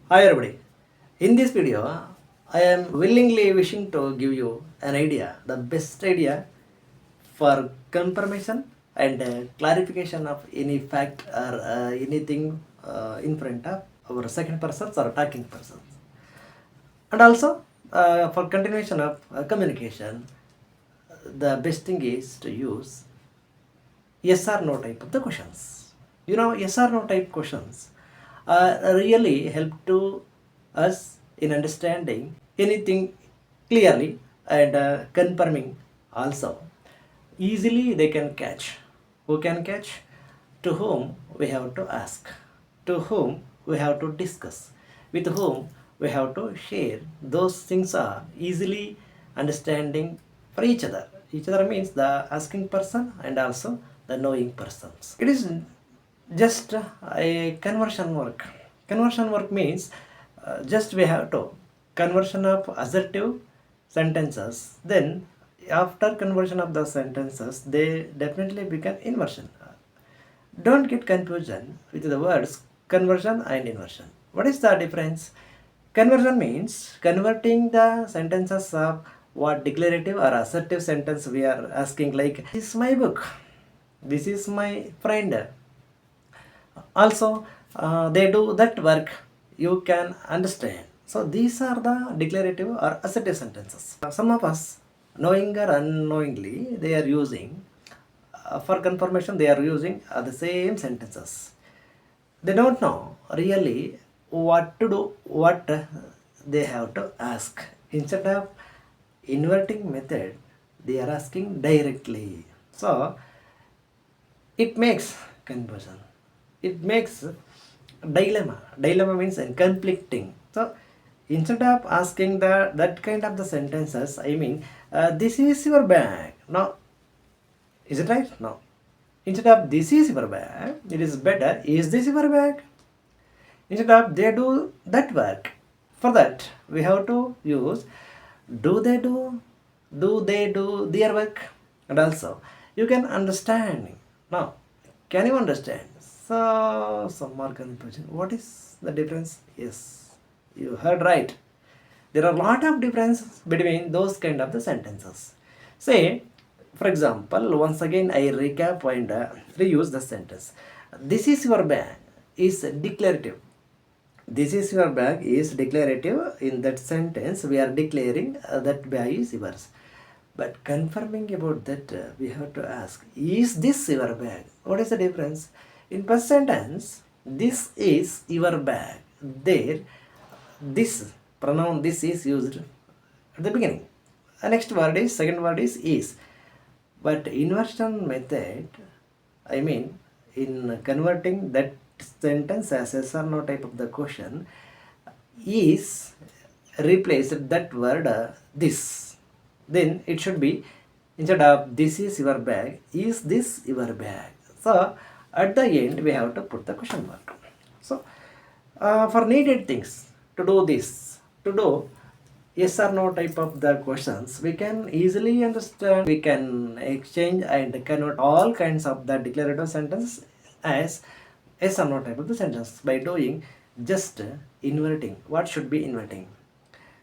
Hi everybody. In this video, I am willingly wishing to give you an idea, the best idea for confirmation and clarification of any fact or anything in front of our second persons or talking persons. And also for continuation of communication, the best thing is to use yes or no type of the questions. Yes or no type questions really help to us in understanding anything clearly and confirming also. Easily they can catch. Who can catch? To whom we have to ask, to whom we have to discuss, with whom we have to share. Those things are easily understanding for each other. Each other means the asking person and also the knowing persons. It is just a conversion work. Conversion work means just we have to conversion of assertive sentences. Then after conversion of the sentences, they definitely become inversion. Don't get confusion with the words conversion and inversion. What is the difference? Conversion means converting the sentences of what declarative or assertive sentence we are asking, like this is my book, this is my friend. Also, they do that work, you can understand. So these are the declarative or assertive sentences. Some of us, knowing or unknowingly, they are using for confirmation. They are using the same sentences. They don't know really what to do, what they have to ask. Instead of inverting method, they are asking directly. So it makes confusion. It makes dilemma. Dilemma means conflicting. So instead of asking that kind of the sentences, I mean, this is your bag. No, is it right? No. Instead of this is your bag, it is better. Is this your bag? Instead of they do that work. For that, we have to use do they do? Do they do their work? And also, you can understand. Now, can you understand? So, some more confusion. What is the difference? Yes, you heard right. There are a lot of differences between those kind of the sentences. Say, for example, once again I recap and reuse the sentence. This is your bag is declarative. This is your bag is declarative. In that sentence, we are declaring that bag is yours. But confirming about that, we have to ask, is this your bag? What is the difference? In first sentence, this is your bag. There, this pronoun this is used at the beginning. The next word is, second word is. But inversion method, I mean, in converting that sentence as yes or no type of the question, is replaced that word this. Then it should be, instead of this is your bag, is this your bag? So at the end we have to put the question mark. So for needed things to do this, to do yes or no type of the questions, we can easily understand. We can exchange and convert all kinds of the declarative sentence as yes or no type of the sentence by doing just inverting. What should be inverting?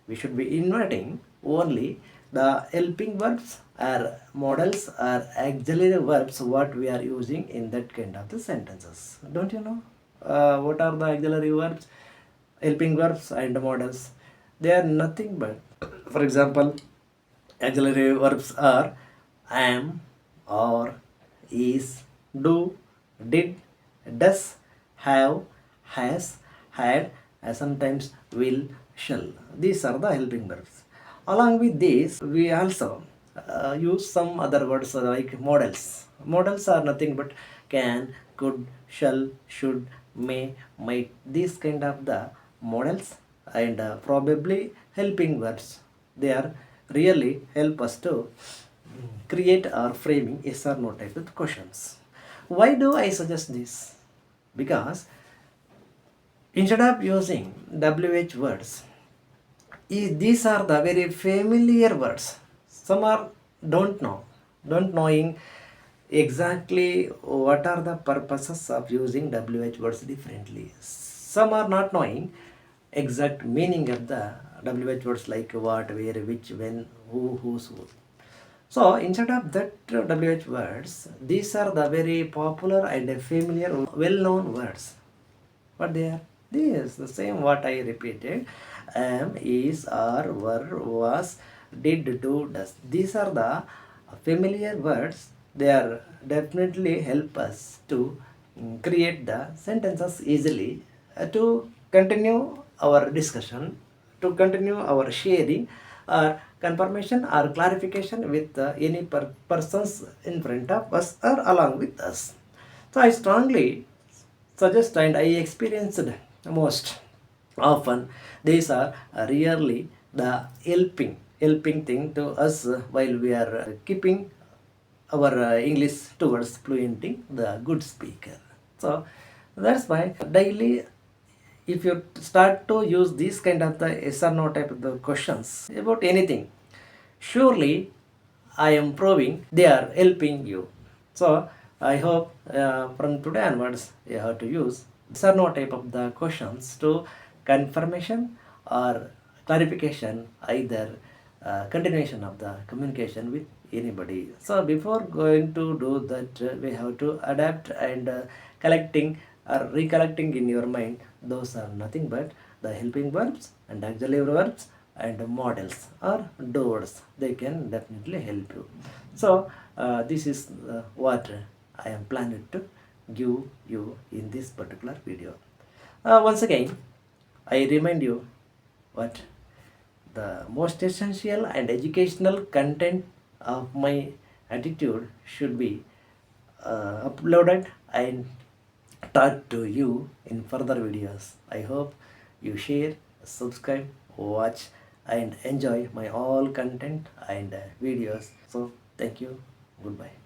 We should be inverting only the helping verbs or models or auxiliary verbs what we are using in that kind of the sentences. Don't you know what are the auxiliary verbs, helping verbs and models? They are nothing but, for example, auxiliary verbs are am, or, is, do, did, does, have, has, had, sometimes will, shall. These are the helping verbs. Along with this, we also use some other words like models. Models are nothing but can, could, shall, should, may, might. These kind of the models and probably helping verbs. They are really help us to create or framing yes or no type of questions. Why do I suggest this? Because instead of using WH words, these are the very familiar words. Some are don't knowing exactly what are the purposes of using WH words differently. Some are not knowing exact meaning of the WH words like what, where, which, when, who, whose, who. So instead of that WH words, these are the very popular and familiar, well-known words. What they are? This the same what I repeated. Am, is, are, were, was, did, do, does. These are the familiar words. They are definitely help us to create the sentences easily, to continue our discussion, to continue our sharing or confirmation or clarification with any persons in front of us or along with us. So I strongly suggest and I experienced most often these are really the helping thing to us while we are keeping our English towards fluenting the good speaker. So that's why daily if you start to use these kind of the yes or no type of the questions about anything, surely I am proving they are helping you. So I hope from today onwards you have to use yes or no type of the questions to confirmation or clarification, either continuation of the communication with anybody. So before going to do that, we have to adapt and collecting or recollecting in your mind. Those are nothing but the helping verbs and auxiliary verbs and models or doors. They can definitely help you. So this is what I am planning to give you in this particular video. Once again I remind you what the most essential and educational content of my attitude should be uploaded and taught to you in further videos. I hope you share, subscribe, watch and enjoy my all content and videos. So thank you. Goodbye.